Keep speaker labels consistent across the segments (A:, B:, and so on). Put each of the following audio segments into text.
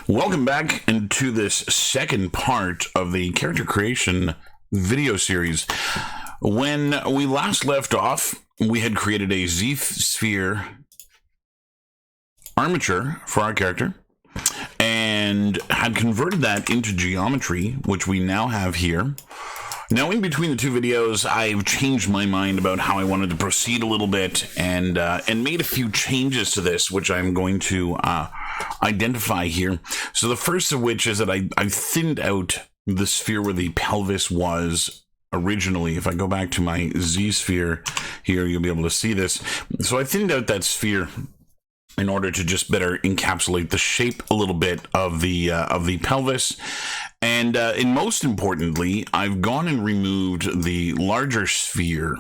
A: Welcome back into this second part of the character creation video series. When we last left off, we had created a Z-sphere armature for our character and had converted that into geometry, which we now have here. Now, in between the two videos, I've changed my mind about how I wanted to proceed a little bit and made a few changes to this, which I'm going to identify here. So the first of which is that I thinned out the sphere where the pelvis was originally. If I go back to my Z sphere here, you'll be able to see this. So I thinned out that sphere in order to just better encapsulate the shape a little bit of the pelvis. And most importantly, I've gone and removed the larger sphere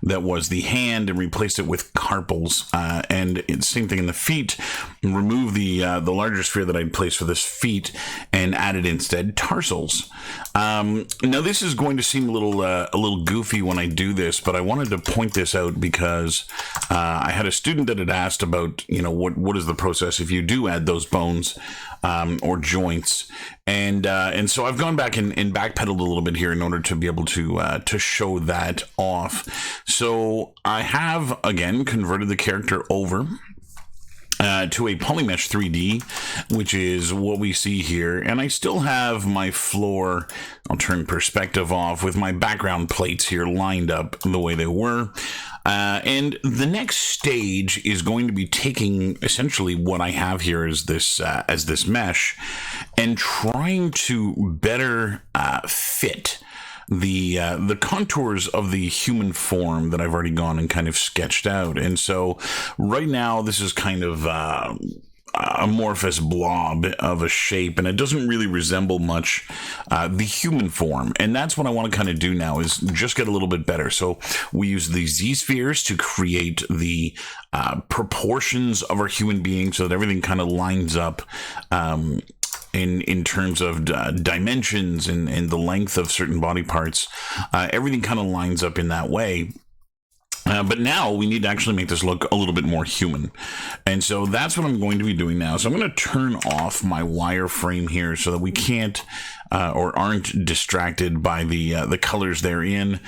A: that was the hand and replaced it with carpals. And it's same thing in the feet. Remove the larger sphere that I'd placed for this feet and added instead tarsals. Now this is going to seem a little goofy when I do this, but I wanted to point this out because I had a student that had asked about, what is the process if you do add those bones or joints, and so I've gone back and backpedaled a little bit here in order to be able to show that off. So I have again converted the character over to a polymesh 3D, which is what we see here. And I still have my floor, I'll turn perspective off, with my background plates here lined up the way they were. And the next stage is going to be taking essentially what I have here as this mesh and trying to better fit the contours of the human form that I've already gone and kind of sketched out. And so right now this is kind of amorphous blob of a shape, and it doesn't really resemble much the human form. And that's what I want to kind of do now, is just get a little bit better. So we use the Z-spheres to create the proportions of our human being so that everything kind of lines up in terms of dimensions and the length of certain body parts. Everything kind of lines up in that way. But now we need to actually make this look a little bit more human. And so that's what I'm going to be doing now. So I'm going to turn off my wireframe here so that we can't or aren't distracted by the colors they're in.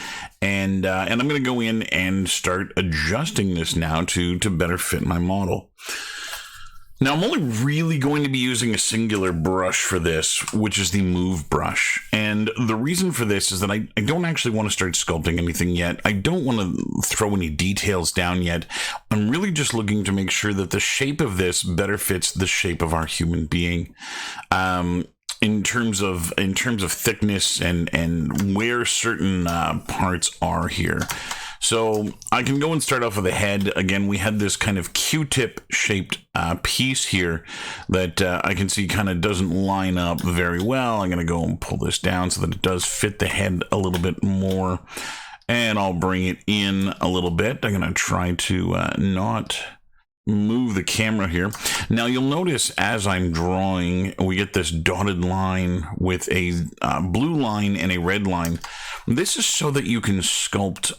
A: And I'm going to go in and start adjusting this now to better fit my model. Now, I'm only really going to be using a singular brush for this, which is the Move brush. And the reason for this is that I don't actually want to start sculpting anything yet. I don't want to throw any details down yet. I'm really just looking to make sure that the shape of this better fits the shape of our human being. In terms of thickness and where certain parts are here. So I can go and start off with the head. Again, we had this kind of Q-tip shaped piece here that I can see kind of doesn't line up very well. I'm going to go and pull this down so that it does fit the head a little bit more. And I'll bring it in a little bit. I'm going to try to not move the camera here. Now you'll notice as I'm drawing, we get this dotted line with a blue line and a red line. This is so that you can sculpt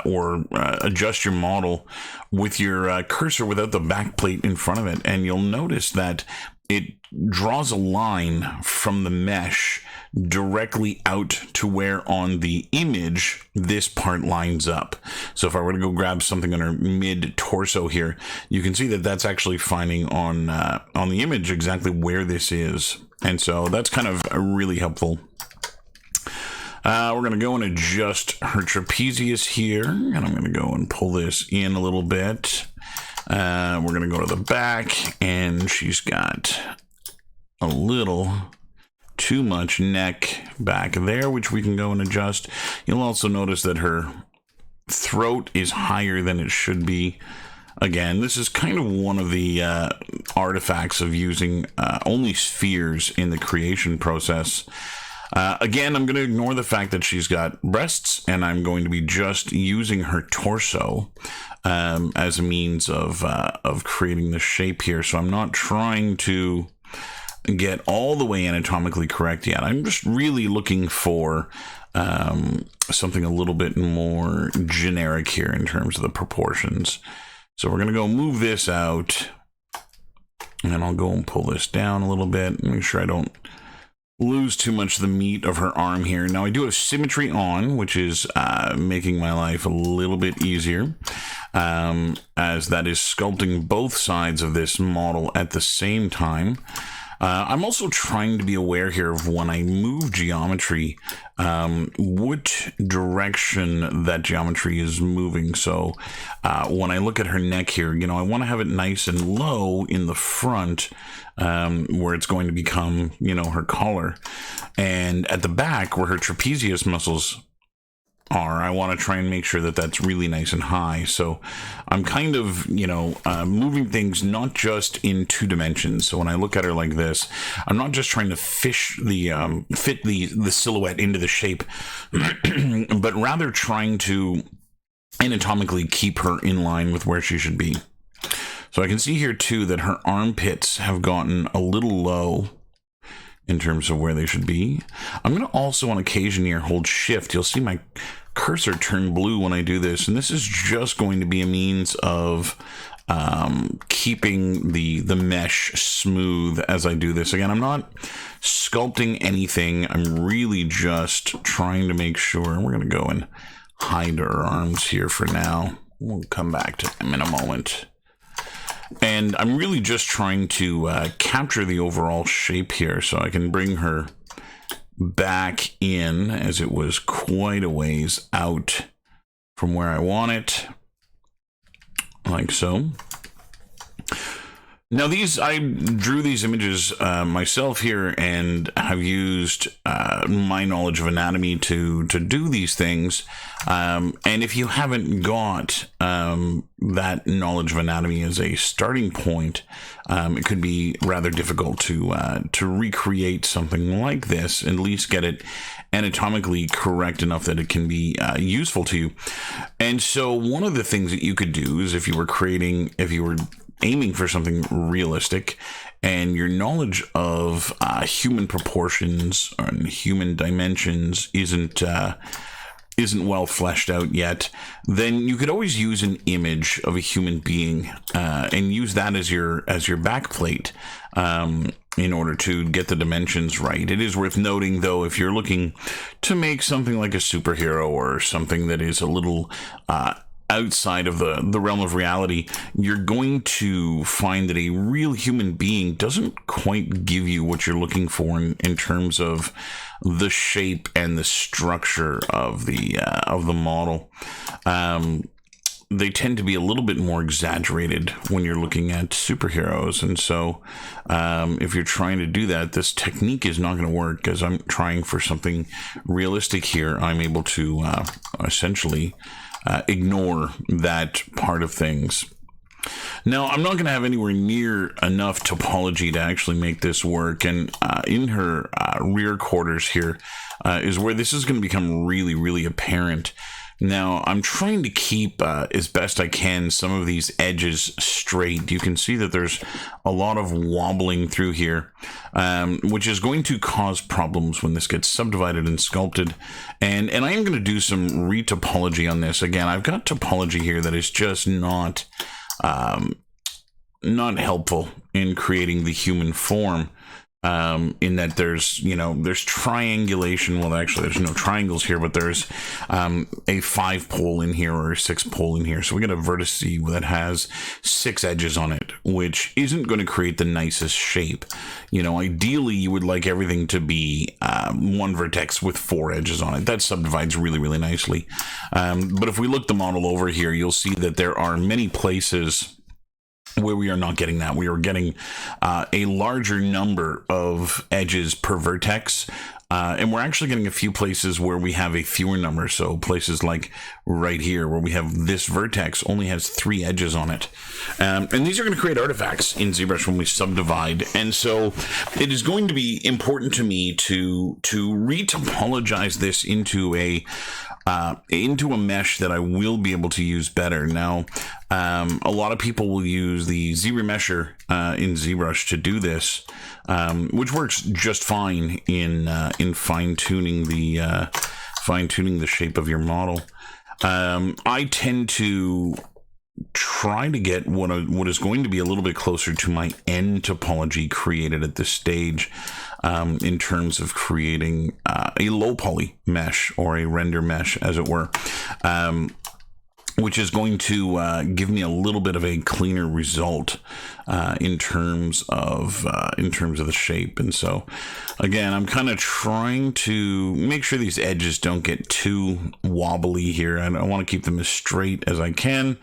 A: or adjust your model with your cursor without the back plate in front of it. And you'll notice that it draws a line from the mesh directly out to where on the image this part lines up. So if I were to go grab something under mid torso here, you can see that that's actually finding on the image exactly where this is. And so that's kind of really helpful. We're going to go and adjust her trapezius here, and I'm going to go and pull this in a little bit. We're going to go to the back, and she's got a little too much neck back there, which we can go and adjust. You'll also notice that her throat is higher than it should be. Again, this is kind of one of the artifacts of using only spheres in the creation process. Again, I'm going to ignore the fact that she's got breasts, and I'm going to be just using her torso as a means of creating the shape here. So I'm not trying to get all the way anatomically correct yet. I'm just really looking for something a little bit more generic here in terms of the proportions. So we're going to go move this out. And I'll go and pull this down a little bit, make sure I don't lose too much of the meat of her arm here. Now I do have symmetry on, which is making my life a little bit easier, as that is sculpting both sides of this model at the same time. I'm also trying to be aware here of when I move geometry, what direction that geometry is moving. So when I look at her neck here, you know, I want to have it nice and low in the front, where it's going to become, you know, her collar. And at the back, where her trapezius muscles are, I want to try and make sure that that's really nice and high. So I'm kind of, you know, moving things not just in 2 dimensions. So when I look at her like this, I'm not just trying to fit the silhouette into the shape, but rather trying to anatomically keep her in line with where she should be. So I can see here too that her armpits have gotten a little low in terms of where they should be. I'm going to also on occasion here hold shift. You'll see my cursor turn blue when I do this, and this is just going to be a means of keeping the mesh smooth as I do this. Again, I'm not sculpting anything. I'm really just trying to make sure, and we're going to go and hide our arms here for now. We'll come back to them in a moment. And I'm really just trying to capture the overall shape here, so I can bring her back in, as it was quite a ways out from where I want it, like so. Now I drew these images myself here, and have used my knowledge of anatomy to do these things. And if you haven't got that knowledge of anatomy as a starting point, it could be rather difficult to recreate something like this, at least get it anatomically correct enough that it can be useful to you. And so one of the things that you could do is if you were aiming for something realistic and your knowledge of human proportions and human dimensions isn't well fleshed out yet, then you could always use an image of a human being and use that as your backplate in order to get the dimensions right. It is worth noting, though, if you're looking to make something like a superhero or something that is a little outside of the realm of reality, you're going to find that a real human being doesn't quite give you what you're looking for in terms of the shape and the structure of the model. They tend to be a little bit more exaggerated when you're looking at superheroes, and so if you're trying to do that, this technique is not going to work. As I'm trying for something realistic here, I'm able to essentially ignore that part of things. Now, I'm not going to have anywhere near enough topology to actually make this work, and in her rear quarters here is where this is going to become really, really apparent. Now, I'm trying to keep, as best I can, some of these edges straight. You can see that there's a lot of wobbling through here, which is going to cause problems when this gets subdivided and sculpted. And I am going to do some retopology on this. Again, I've got topology here that is just not helpful in creating the human form. In that there's triangulation. Well, actually, there's no triangles here, but there's a 5 pole in here or a 6 pole in here. So we got a vertex that has 6 edges on it, which isn't going to create the nicest shape. Ideally, you would like everything to be one vertex with 4 edges on it. That subdivides really, really nicely. But if we look the model over here, you'll see that there are many places where we are not getting that. We are getting a larger number of edges per vertex, and we're actually getting a few places where we have a fewer number. So places like right here where we have this vertex only has 3 edges on it, and these are going to create artifacts in ZBrush when we subdivide. And so it is going to be important to me to retopologize this into a mesh that I will be able to use better. Now, a lot of people will use the ZBrush in ZBrush to do this, which works just fine in fine-tuning the shape of your model. I tend to try to get what is going to be a little bit closer to my end topology created at this stage, in terms of creating a low poly mesh, or a render mesh, as it were, which is going to give me a little bit of a cleaner result in terms of the shape. And so again, I'm kind of trying to make sure these edges don't get too wobbly here, and I want to keep them as straight as I can.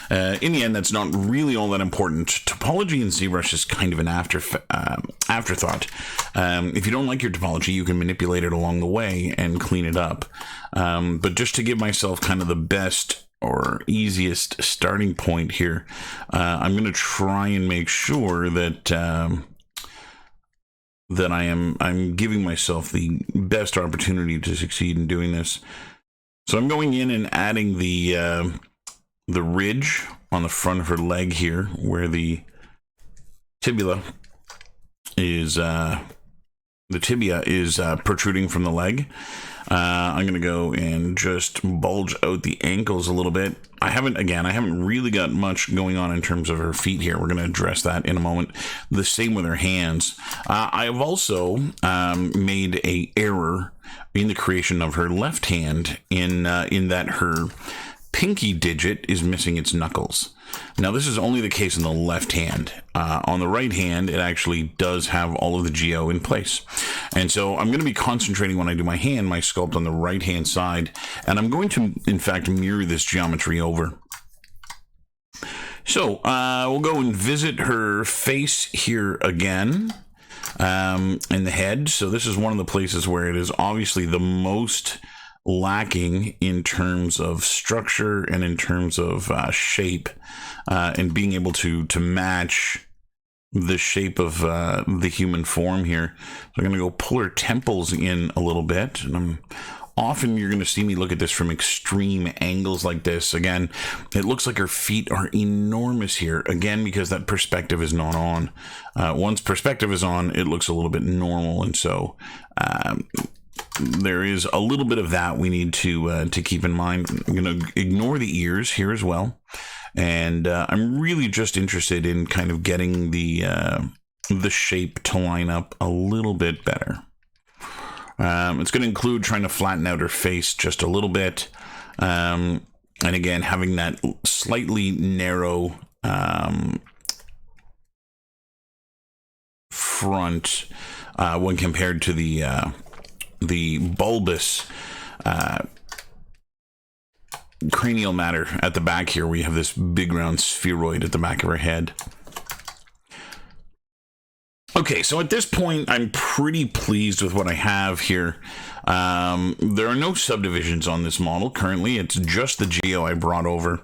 A: In the end, that's not really all that important. Topology in ZBrush is kind of an afterthought. If you don't like your topology, you can manipulate it along the way and clean it up. But just to give myself kind of the best or easiest starting point here, I'm going to try and make sure that I'm giving myself the best opportunity to succeed in doing this. So I'm going in and adding the ridge on the front of her leg here, where the tibia is protruding from the leg. I'm going to go and just bulge out the ankles a little bit. I haven't really got much going on in terms of her feet here. We're going to address that in a moment. The same with her hands. I have also made an error in the creation of her left hand in that her pinky digit is missing its knuckles. Now, this is only the case in the left hand. On the right hand, it actually does have all of the geo in place. And so I'm going to be concentrating, when I do my sculpt on the right hand side, and I'm going to, in fact, mirror this geometry over. So we'll go and visit her face here again, and the head. So this is one of the places where it is obviously the most lacking in terms of structure and in terms of shape, and being able to match the shape of the human form here. So I'm going to go pull her temples in a little bit, and often you're going to see me look at this from extreme angles like this. Again, it looks like her feet are enormous here, again, because that perspective is not on. Once perspective is on, it looks a little bit normal, and so there is a little bit of that we need to keep in mind. I'm going to ignore the ears here as well, and I'm really just interested in kind of getting the shape to line up a little bit better. It's going to include trying to flatten out her face just a little bit, and again, having that slightly narrow front when compared to the bulbous cranial matter at the back here, where you have this big round spheroid at the back of her head. Okay, so at this point, I'm pretty pleased with what I have here. There are no subdivisions on this model currently. It's just the geo I brought over.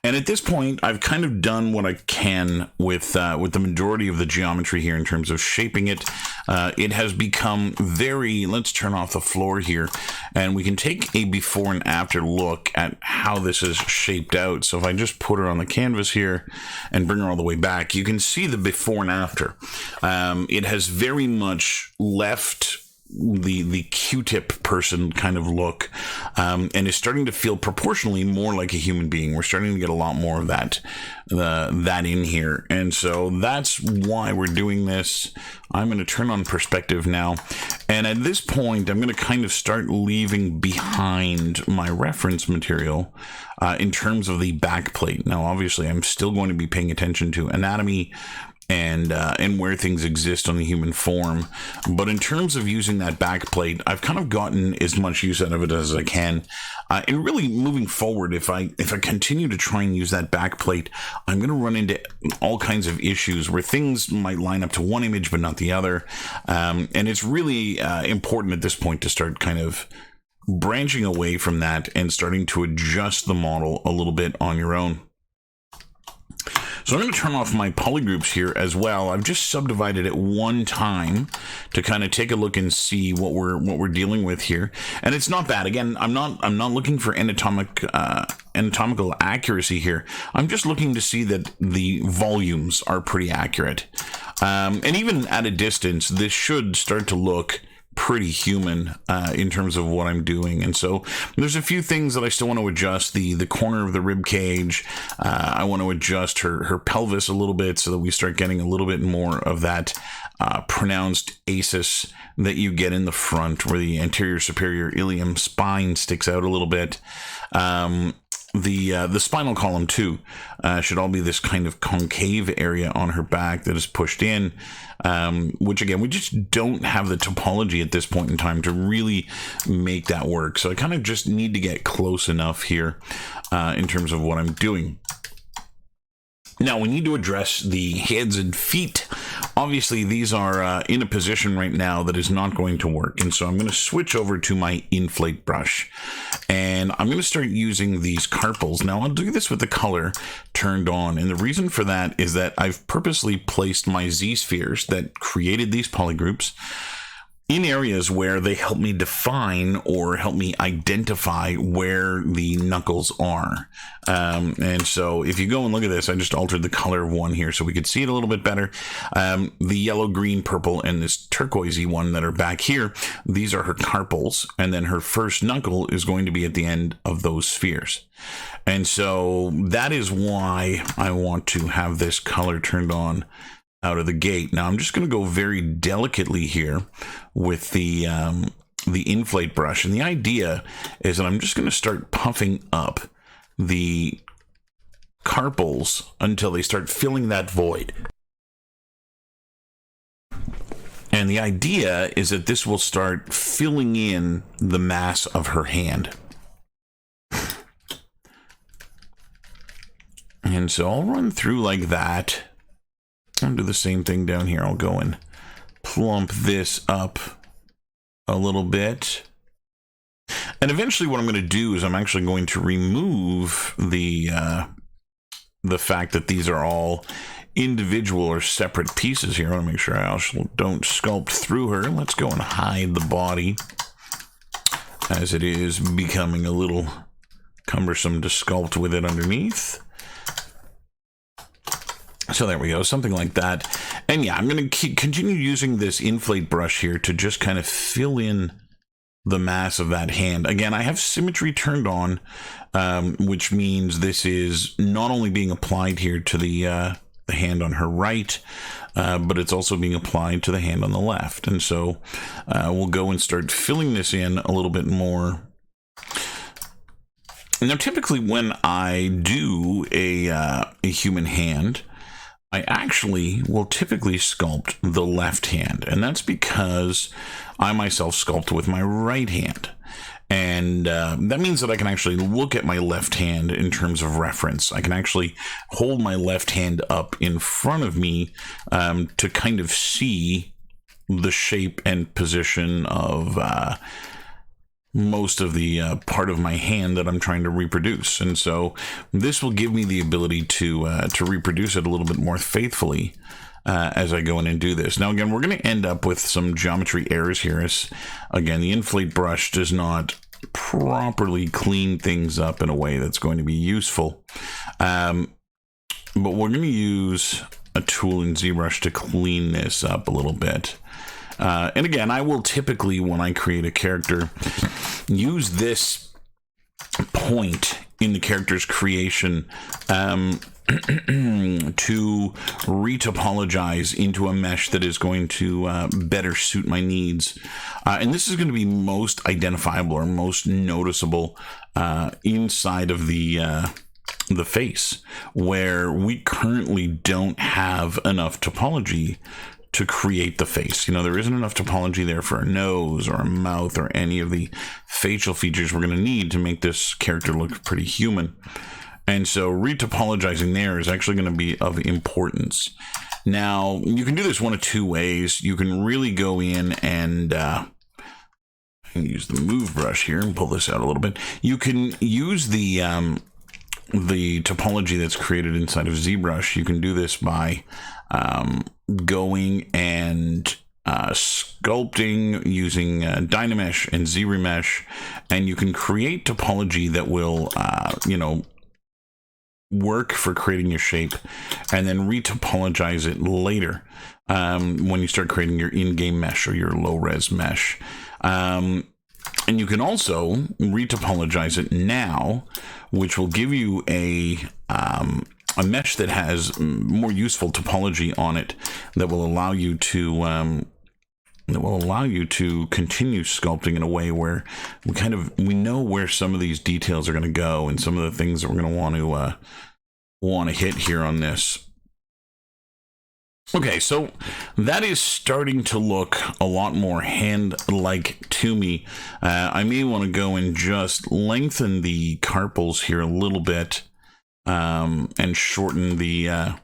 A: And at this point, I've kind of done what I can with the majority of the geometry here in terms of shaping it. It has become very, let's turn off the floor here, and we can take a before and after look at how this is shaped out. So if I just put her on the canvas here and bring her all the way back, you can see the before and after. It has very much left the Q-tip person kind of look, and is starting to feel proportionally more like a human being. We're starting to get a lot more of that in here, and so that's why we're doing this. I'm going to turn on perspective now, and at this point I'm going to kind of start leaving behind my reference material in terms of the back plate. Now obviously I'm still going to be paying attention to anatomy and where things exist on the human form, but in terms of using that back plate, I've kind of gotten as much use out of it as I can. And really moving forward, if I continue to try and use that back plate, I'm going to run into all kinds of issues where things might line up to one image but not the other, and it's really important at this point to start kind of branching away from that and starting to adjust the model a little bit on your own. So I'm going to turn off my polygroups here as well. I've just subdivided it one time to kind of take a look and see what we're dealing with here, and it's not bad. Again, I'm not looking for anatomical accuracy here. I'm just looking to see that the volumes are pretty accurate, and even at a distance, this should start to look pretty human in terms of what I'm doing. And so there's a few things that I still want to adjust. The corner of the rib cage, I want to adjust her pelvis a little bit so that we start getting a little bit more of that pronounced asis that you get in the front, where the anterior superior ilium spine sticks out a little bit. The spinal column too should all be this kind of concave area on her back that is pushed in, which again, we just don't have the topology at this point in time to really make that work. So I kind of just need to get close enough here in terms of what I'm doing. Now we need to address the heads and feet. Obviously, these are in a position right now that is not going to work. And so I'm going to switch over to my Inflate Brush. And I'm going to start using these carpals. Now, I'll do this with the color turned on. And the reason for that is that I've purposely placed my Z-spheres that created these polygroups in areas where they help me define or help me identify where the knuckles are. And so if you go and look at this, I just altered the color of one here so we could see it a little bit better. The yellow, green, purple, and this turquoisey one that are back here, these are her carpals. And then her first knuckle is going to be at the end of those spheres. And so that is why I want to have this color turned on out of the gate. Now I'm just going to go very delicately here with the Inflate Brush, and the idea is that I'm just going to start puffing up the carpals until they start filling that void. And the idea is that this will start filling in the mass of her hand. And so I'll run through like that. I'll do the same thing down here. I'll go and plump this up a little bit. And eventually what I'm going to do is I'm actually going to remove the fact that these are all individual or separate pieces here. I want to make sure I also don't sculpt through her. Let's go and hide the body, as it is becoming a little cumbersome to sculpt with it underneath. So there we go, something like that. And yeah, I'm going to continue using this Inflate Brush here to just kind of fill in the mass of that hand. Again, I have symmetry turned on, which means this is not only being applied here to the hand on her right, but it's also being applied to the hand on the left. And so we'll go and start filling this in a little bit more. Now, typically when I do a human hand, I actually will typically sculpt the left hand, and that's because I myself sculpt with my right hand. And that means that I can actually look at my left hand in terms of reference. I can actually hold my left hand up in front of me to kind of see the shape and position of most of the part of my hand that I'm trying to reproduce. And so this will give me the ability to reproduce it a little bit more faithfully as I go in and do this. Now, again, we're going to end up with some geometry errors here. As, again, the Inflate Brush does not properly clean things up in a way that's going to be useful. But we're going to use a tool in ZBrush to clean this up a little bit. And again, I will typically, when I create a character, use this point in the character's creation to retopologize into a mesh that is going to better suit my needs. And this is going to be most identifiable or most noticeable inside of the face, where we currently don't have enough topology to create the face. You know, there isn't enough topology there for a nose or a mouth or any of the facial features we're going to need to make this character look pretty human. And so retopologizing there is actually going to be of importance. Now, you can do this one of two ways. You can really go in and use the move brush here and pull this out a little bit. You can use the topology that's created inside of ZBrush. You can do this by going and sculpting using Dynamesh and ZRemesh, and you can create topology that will, you know, work for creating your shape, and then retopologize it later when you start creating your in-game mesh or your low-res mesh. And you can also retopologize it now, which will give you a mesh that has more useful topology on it that will allow you to continue sculpting in a way where we know where some of these details are going to go and some of the things that we're going to want to hit here on this. Okay, so that is starting to look a lot more hand-like to me. I may want to go and just lengthen the carpals here a little bit and shorten the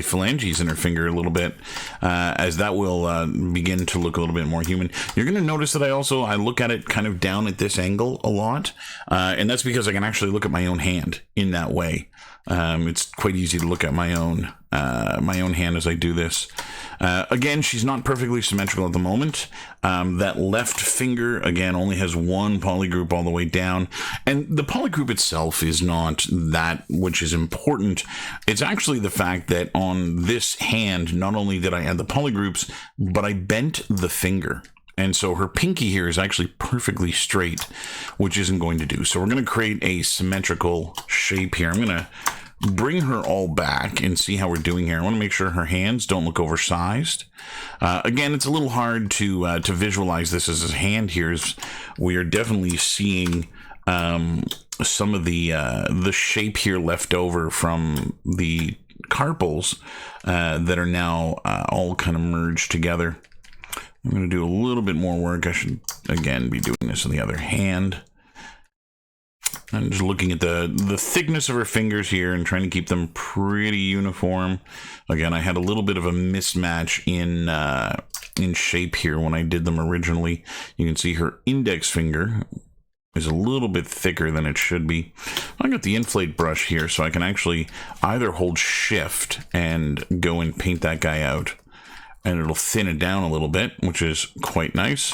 A: phalanges in her finger a little bit, as that will begin to look a little bit more human. You're going to notice that I look at it kind of down at this angle a lot, and that's because I can actually look at my own hand in that way. It's quite easy to look at my own hand as I do this. Again, she's not perfectly symmetrical at the moment. That left finger, again, only has one polygroup all the way down. And the polygroup itself is not that which is important. It's actually the fact that on this hand, not only did I add the polygroups, but I bent the finger. And so her pinky here is actually perfectly straight, which isn't going to do. So we're going to create a symmetrical shape here. I'm going to bring her all back and see how we're doing here. I want to make sure her hands don't look oversized. Again, it's a little hard to visualize this as a hand here, as we are definitely seeing some of the shape here left over from the carpals that are now all kind of merged together. I'm going to do a little bit more work. I should, again, be doing this on the other hand. I'm just looking at the thickness of her fingers here and trying to keep them pretty uniform. Again, I had a little bit of a mismatch in shape here when I did them originally. You can see her index finger is a little bit thicker than it should be. I got the Inflate Brush here, so I can actually either hold Shift and go and paint that guy out, and it'll thin it down a little bit, which is quite nice.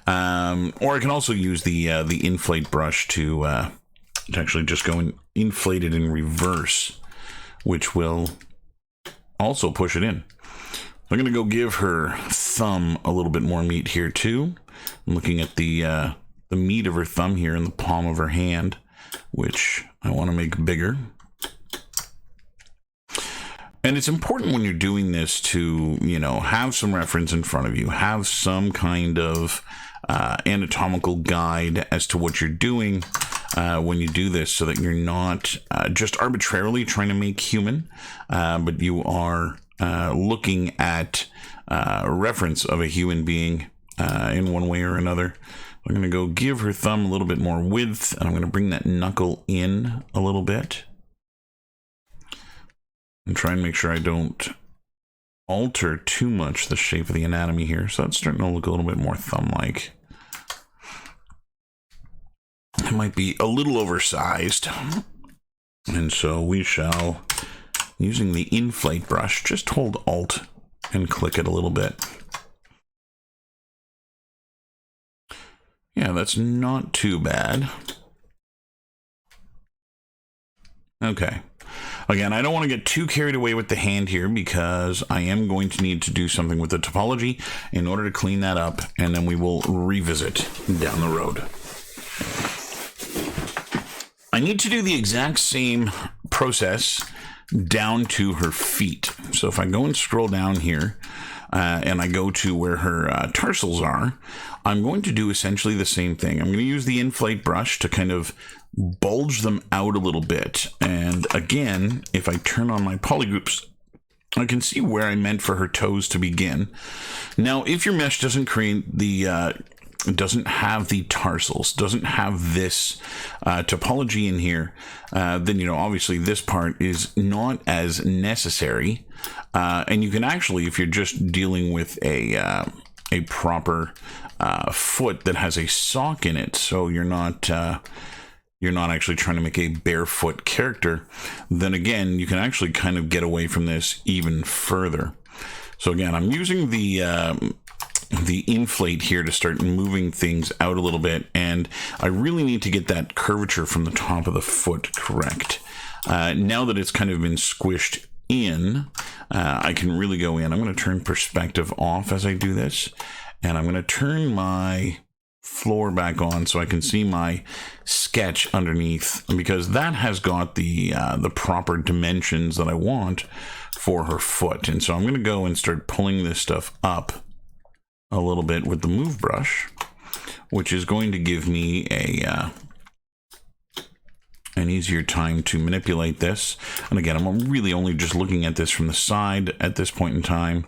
A: Or I can also use the Inflate Brush to actually just go and inflate it in reverse, which will also push it in. I'm going to go give her thumb a little bit more meat here too. I'm looking at the meat of her thumb here in the palm of her hand, which I want to make bigger. And it's important when you're doing this to, have some reference in front of you, have some kind of anatomical guide as to what you're doing when you do this, so that you're not just arbitrarily trying to make human, but you are looking at reference of a human being in one way or another. I'm going to go give her thumb a little bit more width, and I'm going to bring that knuckle in a little bit. And try and make sure I don't alter too much the shape of the anatomy here. So that's starting to look a little bit more thumb-like. It might be a little oversized. And so we shall, using the Inflate Brush, just hold Alt and click it a little bit. Yeah, that's not too bad. Okay. Again, I don't want to get too carried away with the hand here, because I am going to need to do something with the topology in order to clean that up, and then we will revisit down the road. I need to do the exact same process down to her feet. So if I go and scroll down here, and I go to where her tarsals are, I'm going to do essentially the same thing. I'm going to use the Inflate Brush to kind of bulge them out a little bit. And again, if I turn on my polygroups, I can see where I meant for her toes to begin. Now, if your mesh doesn't create the doesn't have the tarsals, doesn't have this topology in here, then, obviously this part is not as necessary. And you can actually, if you're just dealing with a proper foot that has a sock in it, so you're not actually trying to make a barefoot character, then again, you can actually kind of get away from this even further. So again, I'm using the inflate here to start moving things out a little bit, and I really need to get that curvature from the top of the foot correct. Now that it's kind of been squished in, I can really go in. I'm going to turn perspective off as I do this, And I'm going to turn my floor back on so I can see my sketch underneath, because that has got the proper dimensions that I want for her foot. And so I'm going to go and start pulling this stuff up a little bit with the move brush, which is going to give me an easier time to manipulate this. And again, I'm really only just looking at this from the side at this point in time.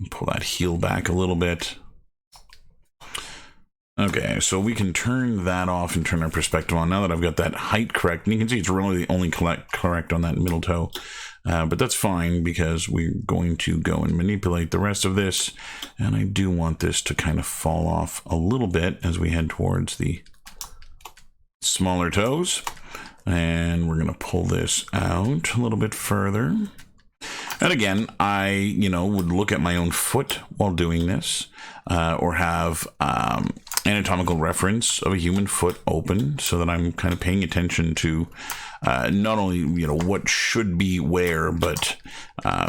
A: Pull that heel back a little bit. Okay, so we can turn that off and turn our perspective on now that I've got that height correct. And you can see it's really only correct on that middle toe. But that's fine, because we're going to go and manipulate the rest of this. And I do want this to kind of fall off a little bit as we head towards the smaller toes. And we're going to pull this out a little bit further. And again, I, would look at my own foot while doing this, or have anatomical reference of a human foot open, so that I'm kind of paying attention to not only, what should be where, but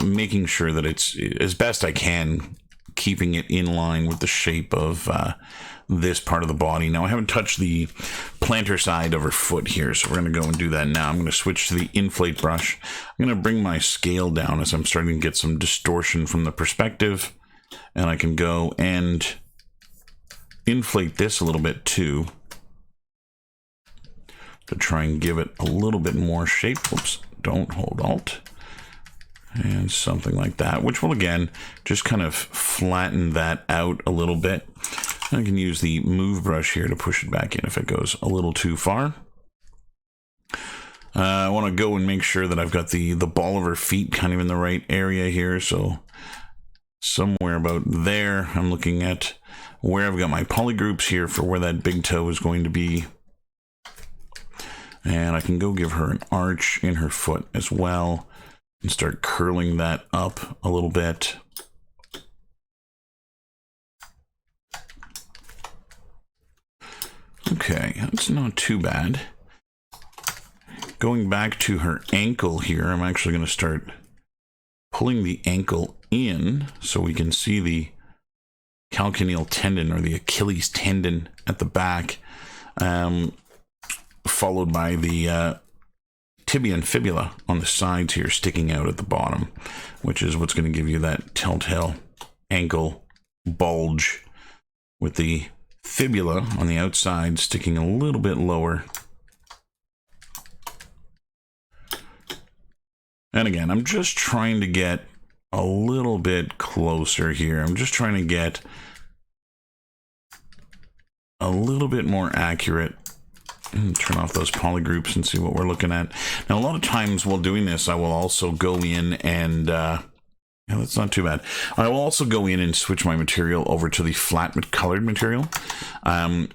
A: making sure that it's as best I can, keeping it in line with the shape of this part of the body. Now, I haven't touched the plantar side of her foot here, so we're going to go and do that now. I'm going to switch to the Inflate Brush. I'm going to bring my scale down as I'm starting to get some distortion from the perspective, and I can go and inflate this a little bit too, to try and give it a little bit more shape. Whoops, don't hold Alt. And something like that, which will again just kind of flatten that out a little bit. I can use the move brush here to push it back in if it goes a little too far. I want to go and make sure that I've got the ball of her feet kind of in the right area here. So somewhere about there, I'm looking at where I've got my polygroups here for where that big toe is going to be. And I can go give her an arch in her foot as well and start curling that up a little bit. Okay, that's not too bad. Going back to her ankle here, I'm actually going to start pulling the ankle in so we can see the calcaneal tendon, or the Achilles tendon at the back, followed by the tibia and fibula on the sides here sticking out at the bottom, which is what's going to give you that telltale ankle bulge, with the fibula on the outside sticking a little bit lower. And again, I'm just trying to get a little bit closer here. I'm just trying to get a little bit more accurate. Turn off those polygroups and see what we're looking at. Now, a lot of times while doing this, I will also go in and yeah, that's not too bad. I will also go in and switch my material over to the flat colored material,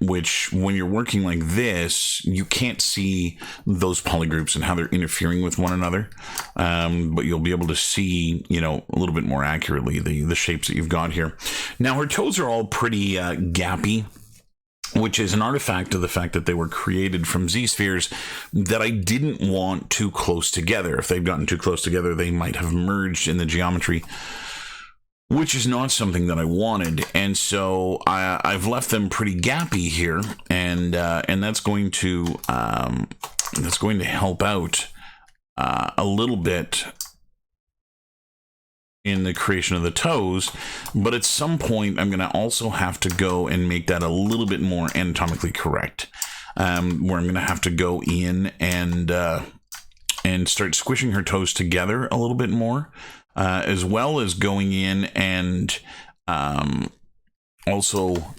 A: which when you're working like this, you can't see those polygroups and how they're interfering with one another. But you'll be able to see, a little bit more accurately the shapes that you've got here. Now, her toes are all pretty gappy, which is an artifact of the fact that they were created from Z-spheres that I didn't want too close together. If they'd gotten too close together, they might have merged in the geometry, which is not something that I wanted. And so I've left them pretty gappy here, and that's going to help out a little bit in the creation of the toes. But at some point, I'm going to also have to go and make that a little bit more anatomically correct, where I'm going to have to go in and start squishing her toes together a little bit more, as well as going in and also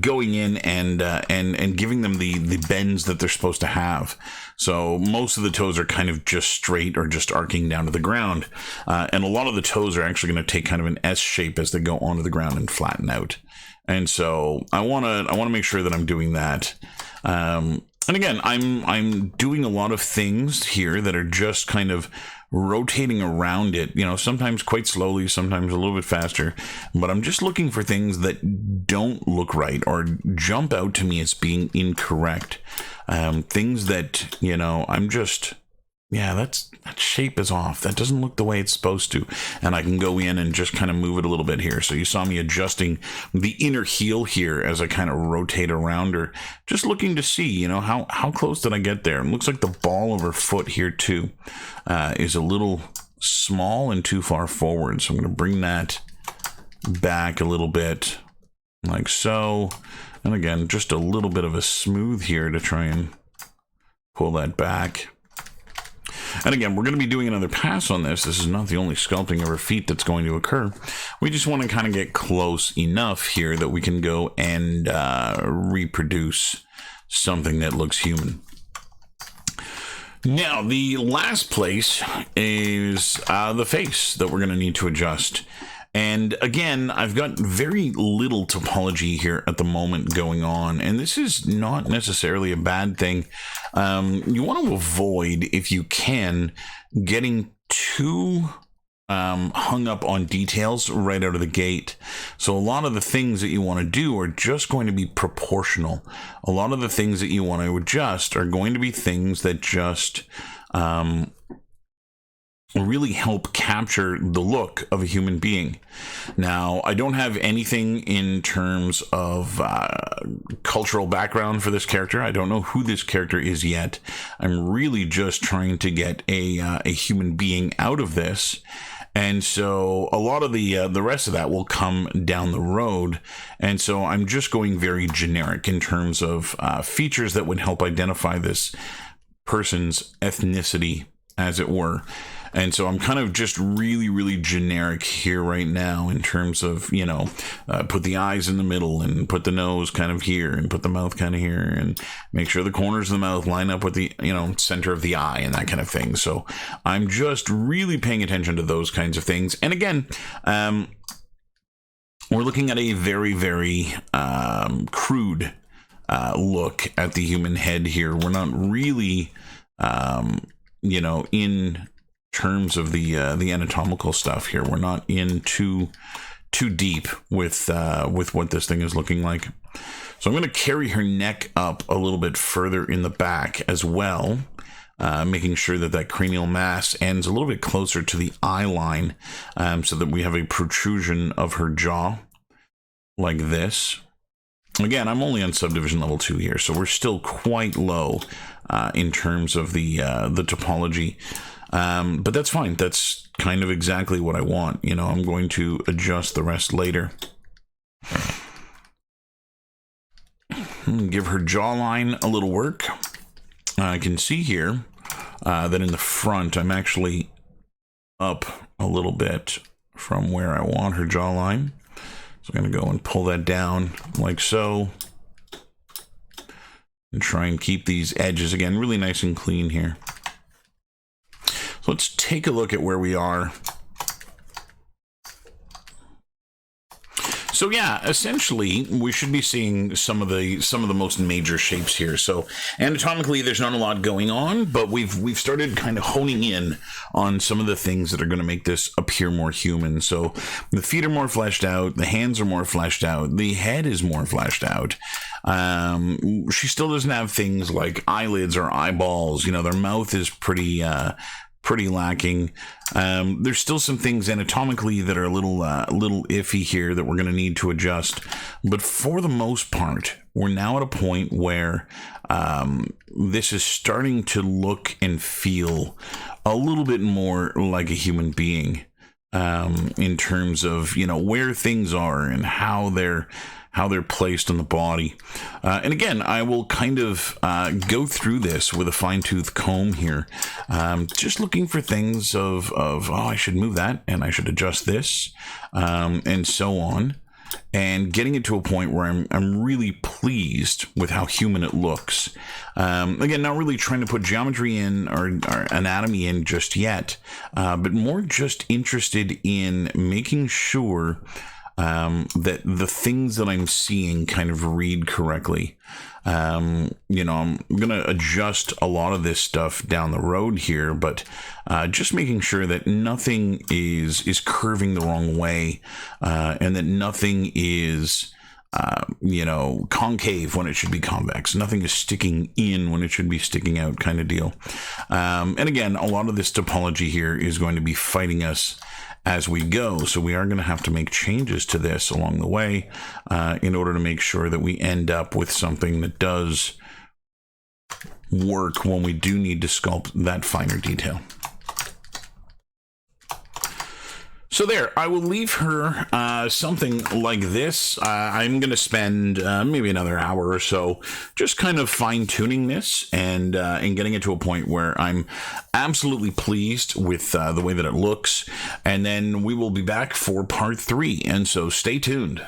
A: going in and giving them the bends that they're supposed to have. So most of the toes are kind of just straight or just arcing down to the ground, and a lot of the toes are actually going to take kind of an S shape as they go onto the ground and flatten out. And so I want to make sure that I'm doing that. And again, I'm doing a lot of things here that are just kind of rotating around it, sometimes quite slowly, sometimes a little bit faster, but I'm just looking for things that don't look right or jump out to me as being incorrect. Things that, I'm just yeah, that shape is off. That doesn't look the way it's supposed to. And I can go in and just kind of move it a little bit here. So you saw me adjusting the inner heel here as I kind of rotate around her, just looking to see, you know, how close did I get there? It looks like the ball of her foot here too is a little small and too far forward. So I'm going to bring that back a little bit like so. And again, just a little bit of a smooth here to try and pull that back. And again, we're going to be doing another pass on this. This is not the only sculpting of her feet that's going to occur. We just want to kind of get close enough here that we can go and reproduce something that looks human. Now, the last place is the face that we're going to need to adjust. And again, I've got very little topology here at the moment going on, and this is not necessarily a bad thing. You want to avoid, if you can, getting too hung up on details right out of the gate. So a lot of the things that you want to do are just going to be proportional. A lot of the things that you want to adjust are going to be things that just really help capture the look of a human being. Now, I don't have anything in terms of cultural background for this character. I don't know who this character is yet. I'm really just trying to get a human being out of this. And so a lot of the rest of that will come down the road. And so I'm just going very generic in terms of features that would help identify this person's ethnicity, as it were. And so I'm kind of just really, really generic here right now in terms of, you know, put the eyes in the middle and put the nose kind of here and put the mouth kind of here and make sure the corners of the mouth line up with the, you know, center of the eye and that kind of thing. So I'm just really paying attention to those kinds of things. And again, we're looking at a very, very crude look at the human head here. We're not really, you know, in terms of the anatomical stuff here. We're not in too deep with what this thing is looking like. So I'm going to carry her neck up a little bit further in the back as well, making sure that that cranial mass ends a little bit closer to the eye line, so that we have a protrusion of her jaw like this. Again, I'm only on subdivision level 2 here, so we're still quite low in terms of the topology. But that's fine. That's kind of exactly what I want. You know, I'm going to adjust the rest later. Give her jawline a little work. I can see here that in the front, I'm actually up a little bit from where I want her jawline. So I'm going to go and pull that down like so. And try and keep these edges, again, really nice and clean here. So let's take a look at where we are. So yeah, essentially, we should be seeing some of the most major shapes here. So anatomically, there's not a lot going on, but we've started kind of honing in on some of the things that are going to make this appear more human. So the feet are more fleshed out, the hands are more fleshed out, the head is more fleshed out. She still doesn't have things like eyelids or eyeballs. You know, their mouth is pretty lacking. There's still some things anatomically that are a little iffy here that we're going to need to adjust. But for the most part, we're now at a point where this is starting to look and feel a little bit more like a human being, in terms of, you know, where things are and how they're placed on the body. And again, I will kind of go through this with a fine-tooth comb here, just looking for things of oh, I should move that, and I should adjust this, and so on, and getting it to a point where I'm really pleased with how human it looks. Again, not really trying to put geometry in or anatomy in just yet, but more just interested in making sure that the things that I'm seeing kind of read correctly. You know, I'm going to adjust a lot of this stuff down the road here, but just making sure that nothing is curving the wrong way, and that nothing is you know, concave when it should be convex. Nothing is sticking in when it should be sticking out, kind of deal. And again, a lot of this topology here is going to be fighting us as we go. So we are going to have to make changes to this along the way in order to make sure that we end up with something that does work when we do need to sculpt that finer detail. So there, I will leave her something like this. I'm going to spend maybe another hour or so just kind of fine-tuning this and getting it to a point where I'm absolutely pleased with the way that it looks. And then we will be back for part 3. And so stay tuned.